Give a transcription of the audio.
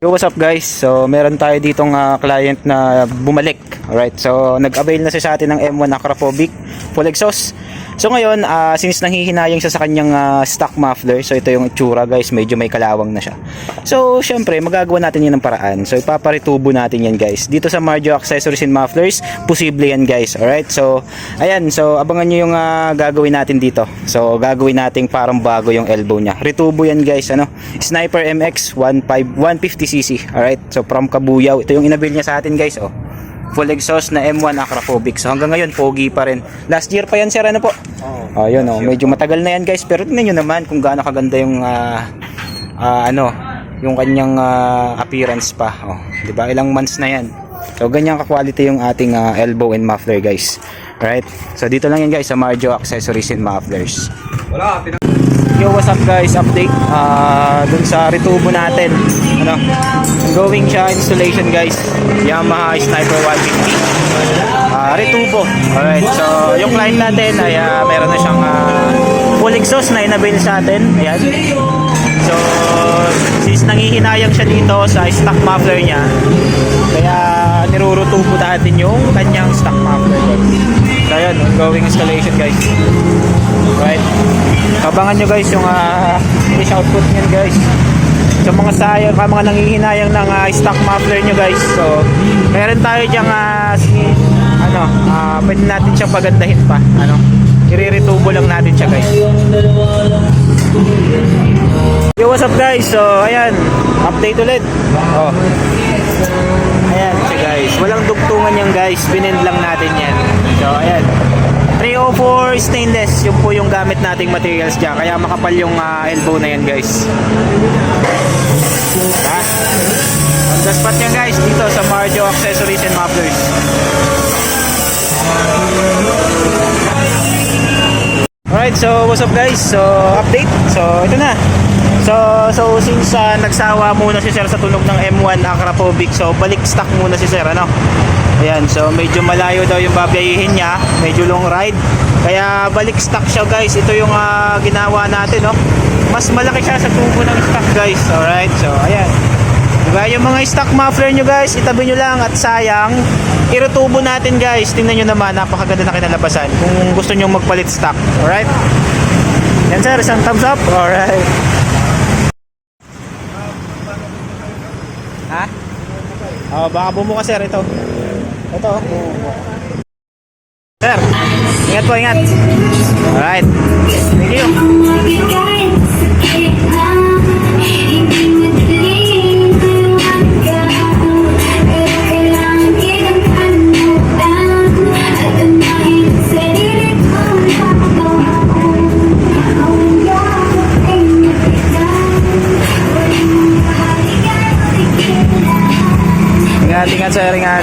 Yo, what's up guys? So, meron tayo ditong client na bumalik. Alright, so nag-avail na siya sa atin ng M1 Acrophobic full exhaust. So ngayon, since nanghihinayang siya sa kanyang stock muffler, so ito yung itsura guys, medyo may kalawang na siya. So, syempre, magagawa natin yan ng paraan. So, ipaparitubo natin yan guys. Dito sa Marjo Accessories and Mufflers, posible yan guys. Alright, so, ayan. So, abangan nyo yung gagawin natin dito. So, gagawin natin parang bago yung elbow niya. Ritubo yan guys, ano? Sniper MX 150cc. Alright, so from Kabuyao. Ito yung inabil niya sa atin guys, oh. Full exhaust na M1 Acrophobic. So hanggang ngayon pogi pa rin. Last year pa yan sir, ano po? Oh, yun oh, medyo matagal na yan guys, pero tingnan niyo naman kung gaano kaganda yung yung kanyang appearance pa. Oh, 'di ba? Ilang months na yan. So ganyan ka-quality yung ating elbow and muffler guys. Right? So dito lang yan guys sa Marjo Accessories and Mufflers. Yo, what's up guys? Update dun sa ritubo natin. Ano? Ongoing siya installation guys. Yamaha Sniper 150. Ritubo. Alright, so yung client natin ay meron na siyang full exhaust na inabil sa atin. Ayan. So, since nangihinayang siya dito sa stock muffler niya, kaya nirurutubo natin yung kanyang stock muffler guys. So, ayan, ongoing installation guys. Right? Abangan nyo guys yung finish output nyan guys. So mga sayang, mga nangihinayang ng stock muffler nyo guys. So meron tayo dyang pwede natin siyang pagandahin pa. Iriritubo lang natin siya guys. Yo, what's up guys? So ayan, update ulit. Oh. Ayan siya guys. Walang dugtungan yan guys. Binend lang natin yan. So ayan, 304 stainless, yun po yung gamit nating materials dyan, kaya makapal yung elbow na yan guys. On the spot yan guys, dito sa Marjo Accessories and Mufflers. Alright, so what's up guys? So update, so ito na. So since nagsawa muna si sir sa tunog ng M1 Acrophobic, so balik stock muna si sir, ano? Ayan, so medyo malayo daw yung babiyahin niya, medyo long ride, kaya balik stock siya guys. Ito yung ginawa natin, no? Mas malaki siya sa tubo ng stock guys. Alright, so ayan, diba yung mga stock muffler nyo guys, itabi nyo lang, at sayang irutubo natin guys. Tingnan nyo naman, napakaganda na kinalabasan kung gusto nyo magpalit stock. Alright, yan sir, isang thumbs up. Alright. Ha? Baka bumuka sir, ito. Ito. Sir, ingat po, ingat. Alright. Thank you. Ingat, ingat sir, ingat.